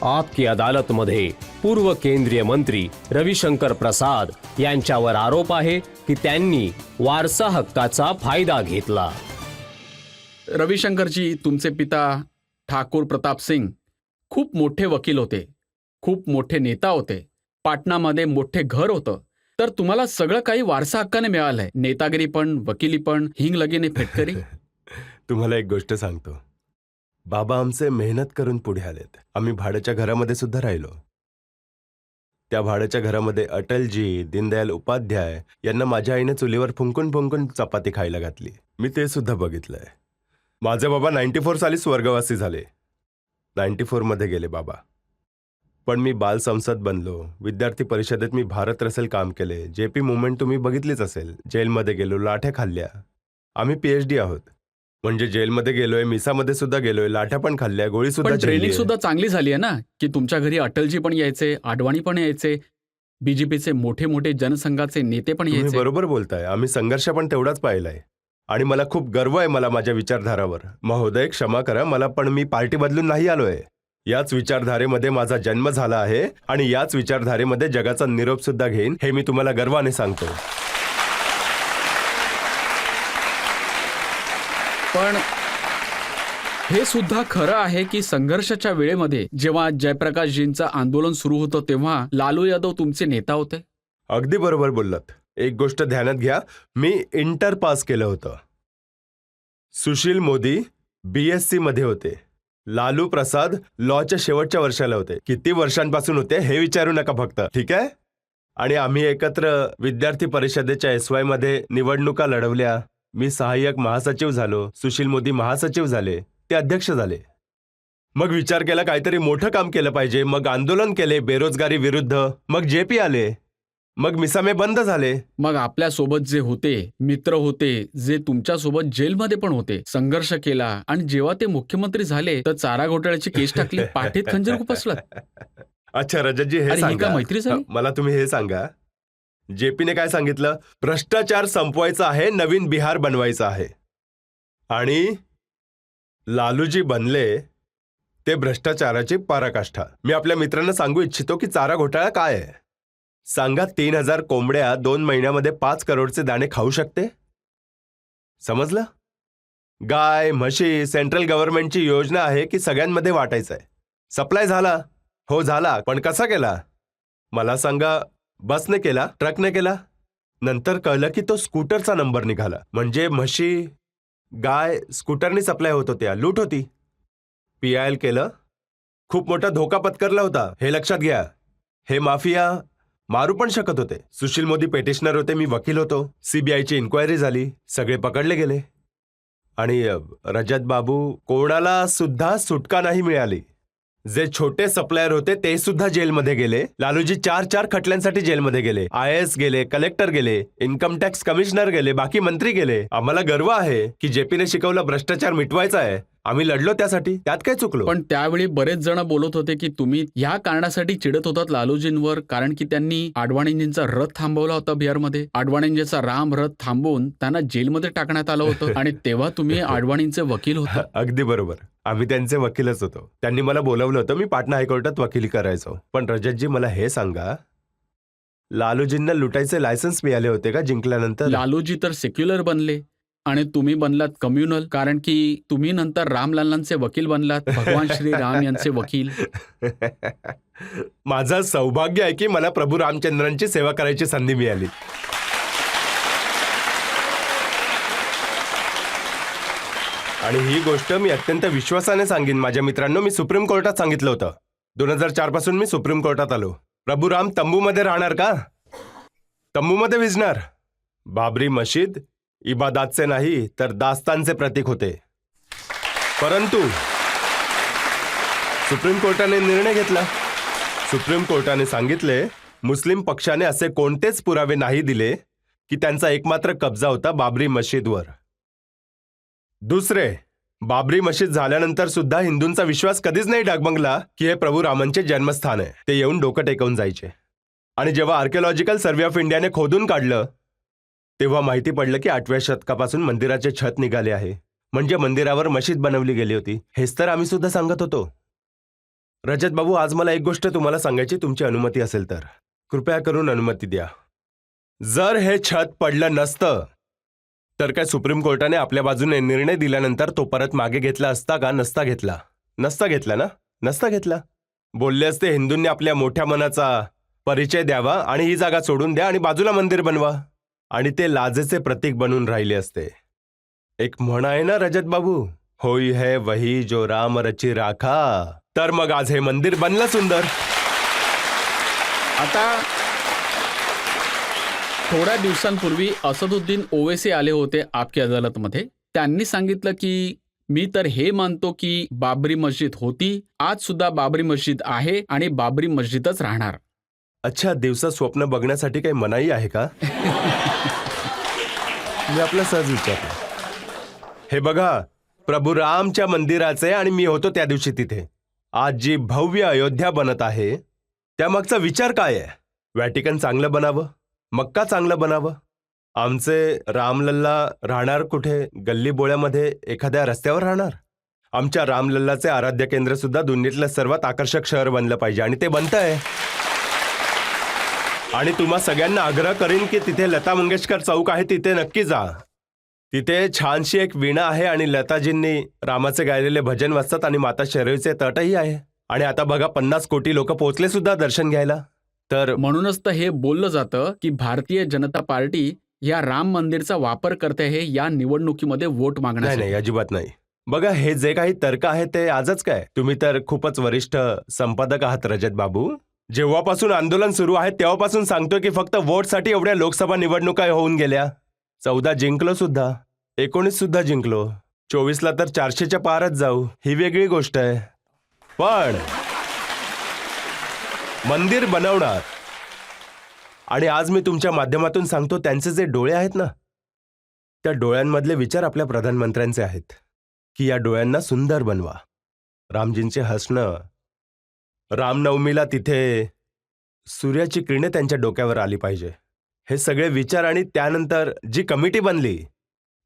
आपकी अदालतमध्ये पूर्व केंद्रीय मंत्री रविशंकर प्रसाद यांच्यावर आरोप आहे की त्यांनी वारसा हक्काचा फायदा घेतला। रविशंकरजी, तुमचे पिता ठाकूर प्रताप सिंग खूप मोठे वकील होते, खूप मोठे नेता होते, पाटणामध्ये मोठे घर होतं, तर तुम्हाला सगळं काही वारसा हक्काने मिळालंय, नेतागिरी पण, वकिली पण, हिंग लगीने फेटकरी। तुम्हाला एक गोष्ट सांगतो, बाबा आमचे मेहनत करून पुढे आलेत। आम्ही भाड्याच्या घरामध्ये सुद्धा राहिलो। त्या भाड्याच्या घरामध्ये अटलजी, दीनदयाल उपाध्याय यांना माझ्या आईने चुलीवर फुंकून फुंकून चपाती खायला घातली, मी ते सुद्धा बघितलंय। माझे बाबा 94 साली स्वर्गवासी झाले, 94 मध्ये गेले बाबा। पण मी बाल संसद बनलो, विद्यार्थी परिषदेत मी भारत रसेल काम केले, जेपी मुवमेंट तुम्ही बघितलीच असेल, जेलमध्ये गेलो, लाठ्या खाल्ल्या। आम्ही पीएचडी आहोत, म्हणजे जेलमध्ये गेलोय, मिसामध्ये सुद्धा गेलोय, लाठ्या पण खाल्ल्या, गोळी सुद्धा पण ट्रेनिंग झेलली आहे। सुद्धा चांगली झाली आहे ना, की तुमच्या घरी अटलजी पण यायचे, आडवाणी पण यायचे, बीजेपीचे मोठे मोठे जनसंघाचे नेते पण तुम्ही यायचे। बरोबर बोलताय, आम्ही संघर्ष पण तेवढाच पाहिलाय आणि मला खूप गर्व आहे मला माझ्या विचारधारावर। महोदय क्षमा करा मला, पण मी पार्टी बदलून नाही आलोय। याच विचारधारेमध्ये माझा जन्म झाला आहे आणि याच विचारधारेमध्ये जगाचा निरोप सुद्धा घेईन, हे मी तुम्हाला गर्वाने सांगतो। पण हे सुद्धा खरं आहे की संघर्षाच्या वेळेमध्ये जेव्हा जयप्रकाशजींचं आंदोलन सुरू होतं तेव्हा लालू यादव तुमचे नेता होते। अगदी बरोबर बोललात। एक गोष्ट ध्यानात घ्या, मी इंटर पास केलं होतं, सुशील मोदी बीएससी मध्ये होते, लालू प्रसाद लॉच्या शेवटच्या वर्षाला होते। किती वर्षांपासून होते हे विचारू नका फक्त, ठीक आहे? आणि आम्ही एकत्र विद्यार्थी परिषदेच्या एसवाय मध्ये निवडणुका लढवल्या। मी सहाय्यक महासचिव झालो, सुशील मोदी महासचिव झाले, ते अध्यक्ष झाले। मग विचार केला काहीतरी मोठं काम केलं पाहिजे, मग आंदोलन केले बेरोजगारी विरुद्ध, मग जेपी आले, मग मिसामे बंद झाले। मग आपल्या सोबत जे होते मित्र होते, जे तुमच्या सोबत जेलमध्ये पण होते, संघर्ष केला आणि जेव्हा ते मुख्यमंत्री झाले तर चारा घोटाळ्याची केस टाकली, पाठीत खंजीर खुपसलं। अच्छा रजतजी, हे अरे, ही सांगा का मैत्री झाली? मला तुम्ही हे सांगा, जेपीने काय सांगितलं? भ्रष्टाचार संपवायचा आहे, नवीन बिहार बनवायचं आहे। आणि लालूजी बनले ते भ्रष्टाचाराची पराकाष्ठा। मी आपल्या मित्रांना सांगू इच्छितो की चारा घोटाळा काय आहे। सांगा, 3000 कोंबड्या 2 महिन्यामध्ये 5 करोडचे दाणे खाऊ शकते? समजलं? गाय म्हशी सेंट्रल गव्हर्नमेंटची योजना आहे की सगळ्यांमध्ये वाटायचं आहे। सप्लाय झाला? हो झाला, पण कसा केला? मला सांगा, बसने केला, ट्रकने केला? नंतर कळलं की तो स्कूटरचा नंबर निघाला, म्हणजे म्हशी गाय स्कूटरने सप्लाय होत होत्या, लूट होती। पीआयएल केलं, खूप मोठा धोका पत्करला होता, हे लक्षात घ्या। हे माफिया मारू पण शकत होते। सुशील मोदी पेटिशनर होते, मी वकील होतो, सीबीआयची इन्क्वायरी झाली, सगळे पकडले गेले आणि रजत बाबू कोणाला सुद्धा सुटका नाही मिळाली। जे छोटे सप्लायर होते ते सुद्धा जेलमध्ये गेले। लालूजी 4 खटल्यांसाठी जेलमध्ये गेले, आयएएस गेले, कलेक्टर गेले, इन्कम टॅक्स कमिशनर गेले, बाकी मंत्री गेले। आम्हाला गर्व आहे की जेपीने शिकवलं भ्रष्टाचार मिटवायचा आहे, आम्ही लढलो त्यासाठी, त्यात काय चुकलो? पण त्यावेळी बरेच जण बोलत होते की तुम्ही ह्या कारणासाठी चिडत होतात लालूजींवर, कारण की त्यांनी आडवाणींजींचा रथ थांबवला होता बिहारमध्ये, आडवाणींजींचा राम रथ थांबवून त्यांना जेलमध्ये टाकण्यात आलं होतं आणि तेव्हा तुम्ही आडवाणींचे वकील होता। अगदी बरोबर, आम्ही त्यांचे वकीलच होतो। त्यांनी मला बोलवलं होतं, मी पाटणा हायकोर्टात वकिली करायचो। पण रजतजी मला हे सांगा, लालूजींना लुटायचे लायसन्स मिळाले होते का जिंकल्यानंतर? लालूजी तर सेक्युलर बनले आणि तुम्ही बनलात कम्युनल, कारण की तुम्ही नंतर रामलालांचे वकील बनलात, भगवान श्री राम यांचे वकील। माझं सौभाग्य आहे की मला प्रभू रामचंद्रांची सेवा करायची संधी मिळाली। आणि ही गोष्ट मी अत्यंत विश्वासाने सांगेन माझ्या मित्रांनो, मी सुप्रीम कोर्टात सांगितलं होतं। 2004 पासून मी सुप्रीम कोर्टात आलो। प्रभू राम तंबूमध्ये राहणार का? तंबूमध्ये विझणार? बाबरी मशीद इबादातचे नाही तर दास्तानचे प्रतीक होते, परंतु सुप्रीम कोर्टाने निर्णय घेतला। सुप्रीम कोर्टाने सांगितले, मुस्लिम पक्षाने असे कोणतेच पुरावे नाही दिले की त्यांचा एकमात्र कब्जा होता बाबरी मशीदवर। दुसरे, बाबरी मशीद झाल्यानंतर सुद्धा हिंदूंचा विश्वास कधीच नाही डगमगला की हे प्रभू रामांचे जन्मस्थान आहे। ते येऊन डोकं टेकवून जायचे। आणि जेव्हा आर्किओलॉजिकल सर्व्हे ऑफ इंडियाने खोदून काढलं तेव्हा माहिती पडलं की 8व्या शतकापासून मंदिराचे छत निघाले आहे, म्हणजे मंदिरावर मशीद बनवली गेली होती। हेच तर आम्ही सुद्धा सांगत होतो। रजत बाबू, आज मला एक गोष्ट तुम्हाला सांगायची, तुमची अनुमती असेल तर कृपया करून अनुमती द्या. जर हे छत पडलं नसतं तर काय सुप्रीम कोर्टाने आपल्या बाजूने निर्णय दिल्यानंतर तो परत मागे घेतला असता का? नसता घेतला. नसता घेतला ना? नसता घेतला. बोलले असते हिंदूंनी आपल्या मोठ्या मनाचा परिचय द्यावा आणि ही जागा सोडून द्या आणि बाजूला मंदिर बनवा, आणि ते लाजेचे प्रतीक बनून राहिले असते. एक म्हण आहे ना रजत बाबू, होई है वही जो राम रची राखा. तर मग आज हे मंदिर बनलं सुंदर. आता थोड्या दिवसांपूर्वी असदुद्दीन ओवेसी आले होते आपकी अदालतमध्ये. त्यांनी सांगितलं की मी तर हे मानतो की बाबरी मस्जिद होती, आज सुद्धा बाबरी मस्जिद आहे आणि बाबरी मस्जिदच राहणार. अच्छा, दिवसा स्वप्न बघण्यासाठी काही मनाई आहे का? मी आपला सहज विचारलं. हे बघा, प्रभू रामच्या मंदिराचे आणि मी होतो त्या दिवशी तिथे. आज जी भव्य अयोध्या बनत आहे त्यामागचा विचार काय आहे? व्हॅटिकन चांगलं बनावं, मक्का चांगलं बनावं. आमचे रामलल्ला राहणार कुठे? गल्ली बोळ्यामध्ये एखाद्या रस्त्यावर राहणार? आमच्या रामलल्लाचे आराध्य केंद्र सुद्धा दुनियेतलं सर्वात आकर्षक शहर बनलं पाहिजे आणि ते बनतंय. आणि तुम्हा सगळ्यांना आग्रह करीन की तिथे लता मंगेशकर चौक आहे, तिथे नक्की जा. तिथे छानशी एक वीणा आहे आणि लताजींनी रामाचे गायलेले भजन वाचतात आणि माता शैरवीचे तटही आहे. आणि आता बघा 50 कोटी लोक पोहोचले सुद्धा दर्शन घ्यायला. तर म्हणूनच तर हे बोललं जातं की भारतीय जनता पार्टी या राम मंदिरचा वापर करते आहे या निवडणुकीमध्ये वोट नाही मागण्यासाठी. नाही, अजिबात नाही. बघा, हे जे काही तर्क आहे ते आजच काय, तुम्ही तर खूपच वरिष्ठ संपादक आहात रजत बाबू. जेव्हापासून आंदोलन सुरू आहे तेव्हापासून सांगतोय की फक्त वोटसाठी एवढ्या लोकसभा निवडणुका होऊन गेल्या. 14 जिंकलो सुद्धा, 19 सुद्धा जिंकलो, 24ला तर 400च्या पारच जाऊ, ही वेगळी गोष्ट आहे. पण मंदिर बनवणार, आणि आज मी तुमच्या माध्यमातून सांगतो, त्यांचे जे डोळे आहेत ना, त्या डोळ्यांमधले विचार आपल्या प्रधानमंत्र्यांचे आहेत की या डोळ्यांना सुंदर बनवा. रामजींचे हसणं, रामनवमीला तिथे सूर्याची किरणे त्यांच्या डोक्यावर आली पाहिजे, हे सगळे विचार. आणि त्यानंतर जी कमिटी बनली,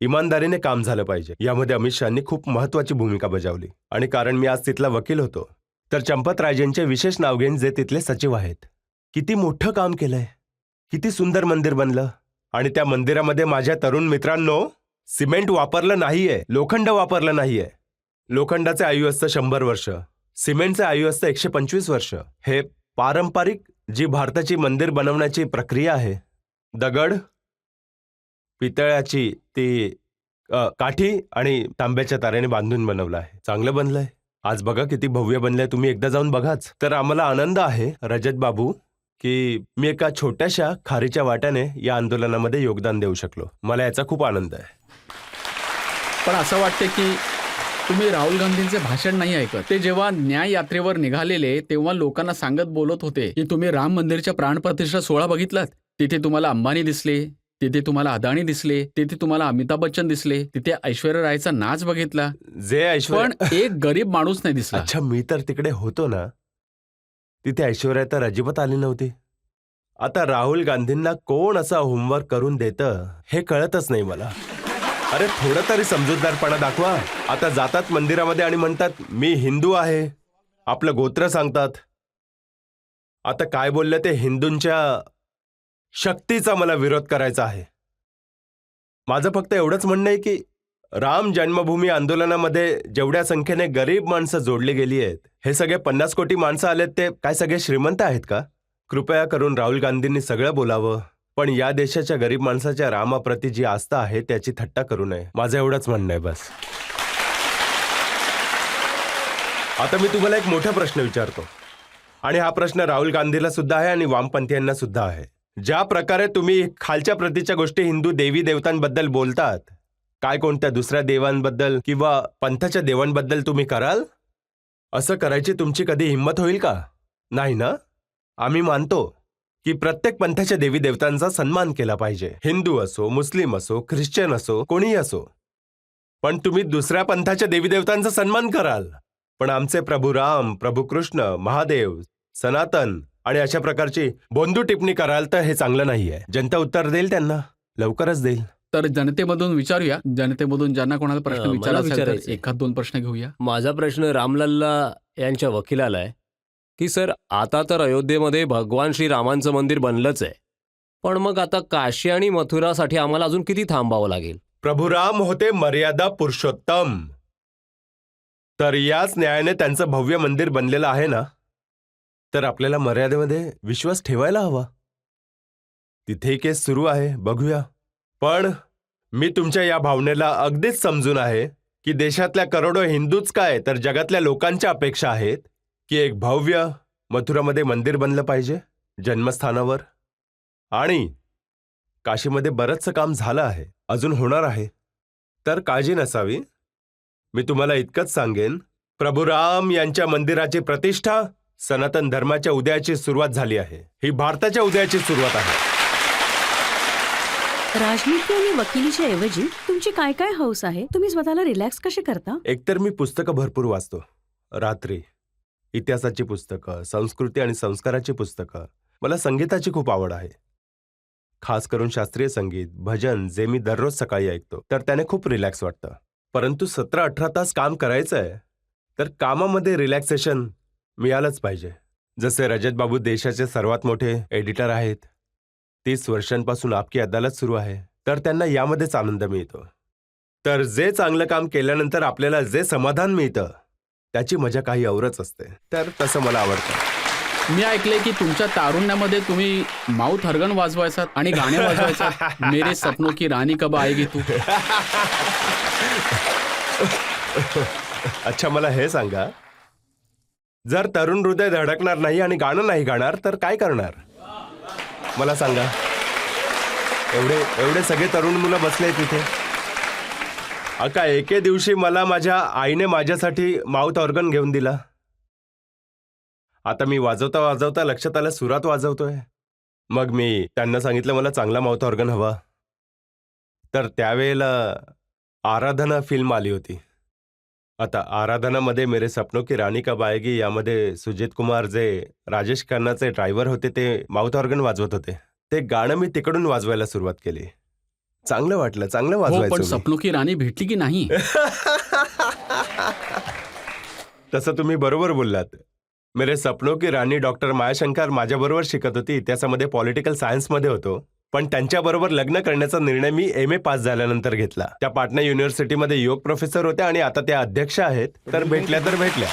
इमानदारीने काम झालं पाहिजे. यामध्ये अमित शहानी खूप महत्वाची भूमिका बजावली. आणि कारण मी आज तिथला वकील होतो, तर चंपत रायजींचे विशेष नाव घेईन, जे तिथले सचिव आहेत. किती मोठं काम केलंय, किती सुंदर मंदिर बनलं. आणि त्या मंदिरामध्ये माझ्या तरुण मित्रांनो, सिमेंट वापरलं नाहीये, लोखंड वापरलं नाहीये. लोखंडाचे आयु असतं 100 वर्ष, सिमेंटचे आयु असतं 125 वर्ष. हे पारंपरिक जी भारताची मंदिर बनवण्याची प्रक्रिया आहे, दगड, पितळ्याची ती काठी आणि तांब्याच्या तारेने बांधून बनवलं आहे. चांगलं बनलंय. आज बघा किती भव्य बनलंय, तुम्ही एकदा जाऊन बघाच. तर आम्हाला आनंद आहे रजत बाबू की मी एका छोट्याशा खारीच्या वाट्याने या आंदोलनामध्ये योगदान देऊ शकलो. मला याचा खूप आनंद आहे. पण असं वाटतं की तुम्ही राहुल गांधींचे भाषण नाही ऐकत. ते जेव्हा न्याय यात्रेवर निघालेले तेव्हा लोकांना सांगत बोलत होते की तुम्ही राम मंदिरच्या प्राणप्रतिष्ठा सोहळा बघितलात, तिथे तुम्हाला अंबानी दिसले, तिथे तुम्हाला अदानी दिसले, तिथे तुम्हाला अमिताभ बच्चन दिसले, तिथे ऐश्वर्या रायचा नाच बघितला, जे पण ऐश्वर्या, एक गरीब माणूस नाही दिसला. अच्छा, मी तर तिकडे होतो ना, तिथे ऐश्वर्या तर अजिबात आली नव्हती. आता राहुल गांधींना कोण असा होमवर्क करून देतं हे कळतच नाही मला. अरे थोडं तरी समजूतदारपणा दाखवा. आता जातात मंदिरामध्ये आणि म्हणतात मी हिंदू आहे, आपलं गोत्र सांगतात. आता काय बोलले ते, हिंदूंच्या शक्तीचा मला विरोध करायचा आहे. माझं फक्त एवढंच म्हणणं आहे की राम जन्मभूमी आंदोलनामध्ये जेवढ्या संख्येने गरीब माणसं जोडली गेली आहेत, हे सगळे 50 कोटी माणसं आलेत, ते काय सगळे श्रीमंत आहेत का? कृपया करून राहुल गांधींनी सगळं बोलावं, पण या देशाच्या गरीब माणसाच्या रामाप्रती जी आस्था आहे त्याची थट्टा करू नये. माझं एवढंच म्हणणं आहे बस. आता मी तुम्हाला एक मोठा प्रश्न विचारतो, आणि हा प्रश्न राहुल गांधीला सुद्धा आहे आणि वामपंथीयांना सुद्धा आहे. ज्या प्रकारे तुम्ही खालच्या प्रतीच्या गोष्टी हिंदू देवी देवतांबद्दल बोलतात, काय कोणत्या दुसऱ्या देवांबद्दल किंवा पंथाच्या देवांबद्दल तुम्ही कराल? असं करायची तुमची कधी हिंमत होईल का? नाही ना? आम्ही मानतो की प्रत्येक पंथाच्या देवी देवतांचा सन्मान केला पाहिजे, हिंदू असो, मुस्लिम असो, ख्रिश्चन असो, कोणीही असो. पण तुम्ही दुसऱ्या पंथाच्या देवी देवतांचा सन्मान कराल, पण आमचे प्रभू राम, प्रभू कृष्ण, महादेव, सनातन आणि अशा प्रकारची बोंदू टिप्पणी कराल तर हे चांगलं नाहीये. जनता उत्तर देईल, त्यांना लवकरच देईल. तर जनतेमधून विचारूया, जनतेमधून ज्यांना कोणाला प्रश्न मला विचारायचा असेल तर विचारायचंय. एखाद दोन प्रश्न घेऊया. माझा प्रश्न रामलल्ला यांच्या वकिलाला आहे. की सर आता तर अयोध्येमध्ये भगवान श्रीरामांचं मंदिर बनलंच आहे, पण मग आता काशी आणि मथुरासाठी आम्हाला अजून किती थांबावं लागेल? प्रभुराम होते मर्यादा पुरुषोत्तम. तर याच न्यायाने त्यांचं भव्य मंदिर बनलेलं आहे ना, तर आपल्याला मर्यादेमध्ये विश्वास ठेवायला हवा. तिथे केस सुरू आहे, बघूया. पण मी तुमच्या या भावनेला अगदीच समजून आहे की देशातल्या करोडो हिंदूच काय तर जगातल्या लोकांच्या अपेक्षा आहेत की एक भव्य मथुरामध्ये मंदिर बनलं पाहिजे जन्मस्थानावर. आणि काशीमध्ये बरंचसं काम झालं आहे, अजून होणार आहे. तर काळजी नसावी. मी तुम्हाला इतकंच सांगेन, प्रभू राम यांच्या मंदिराची प्रतिष्ठा सनातन धर्माच्या उदयाची सुरुवात झाली आहे. ही भारताच्या उदयाची सुरुवात आहे. राजनीती आणि वकिलीच्या ऐवजी तुमची काय काय हौस आहे? तुम्ही स्वतःला रिलॅक्स कसे करता? एकतर मी पुस्तकं भरपूर वाचतो. रात्री इतिहासाची पुस्तकं, संस्कृती आणि संस्काराची पुस्तकं. मला संगीताची खूप आवड आहे, खास करून शास्त्रीय संगीत, भजन जे मी दररोज सकाळी ऐकतो. तर त्याने खूप रिलॅक्स वाटतं. परंतु 17-18 तास काम करायचं आहे, तर कामामध्ये रिलॅक्सेशन मिळालंच पाहिजे. जसे रजत बाबू देशाचे सर्वात मोठे एडिटर आहेत, 30 वर्षांपासून आपकी अदालत सुरू आहे, तर त्यांना यामध्येच आनंद मिळतो. तर जे चांगलं काम केल्यानंतर आपल्याला जे समाधान मिळतं त्याची मजा काही औरच असते. तर तसं मला आवडतं. मी ऐकलंय की तुमच्या तारुण्यामध्ये तुम्ही माउथ ऑर्गन वाजवायचा आणि गाणे वाजवायचा. मेरे सपनों की रानी कब आएगी तू. अच्छा, मला हे सांगा, जर तरुण हृदय धडकणार नाही आणि गाणं नाही गाणार तर काय करणार? मला सांगा. एवढे सगळे तरुण मुलं बसले तिथे. अका एके दिवशी मला माझ्या आईने माझ्यासाठी माउथ ऑर्गन घेऊन दिला. आता मी वाजवता वाजवता लक्षात आलं सुरात वाजवतोय. मग मी त्यांना सांगितलं मला चांगला माउथ ऑर्गन हवा. तर त्यावेळेला आराधना फिल्म आली होती. आता आराधनामध्ये मेरे सपनों की रानी कब आएगी यामध्ये सुजित कुमार जे राजेश खन्नाचे ड्रायव्हर होते ते माउथ ऑर्गन वाजवत होते. ते गाणं मी तिकडून वाजवायला सुरुवात केली. चांगलं वाटलं, चांगलं हो, पण वाजवायचं. सपनों की रानी भेटली की नाही? तसं तुम्ही बरोबर बोललात. मेरे सपनों की राणी डॉक्टर मायाशंकर माझ्याबरोबर शिकत होती. इतिहासामध्ये पॉलिटिकल सायन्समध्ये होतो. पण त्यांच्याबरोबर लग्न करण्याचा निर्णय मी MA पास झाल्यानंतर घेतला. त्या पाटणा युनिव्हर्सिटीमध्ये योग प्रोफेसर होत्या आणि आता त्या अध्यक्ष आहेत. तर भेटल्या तर भेटल्या.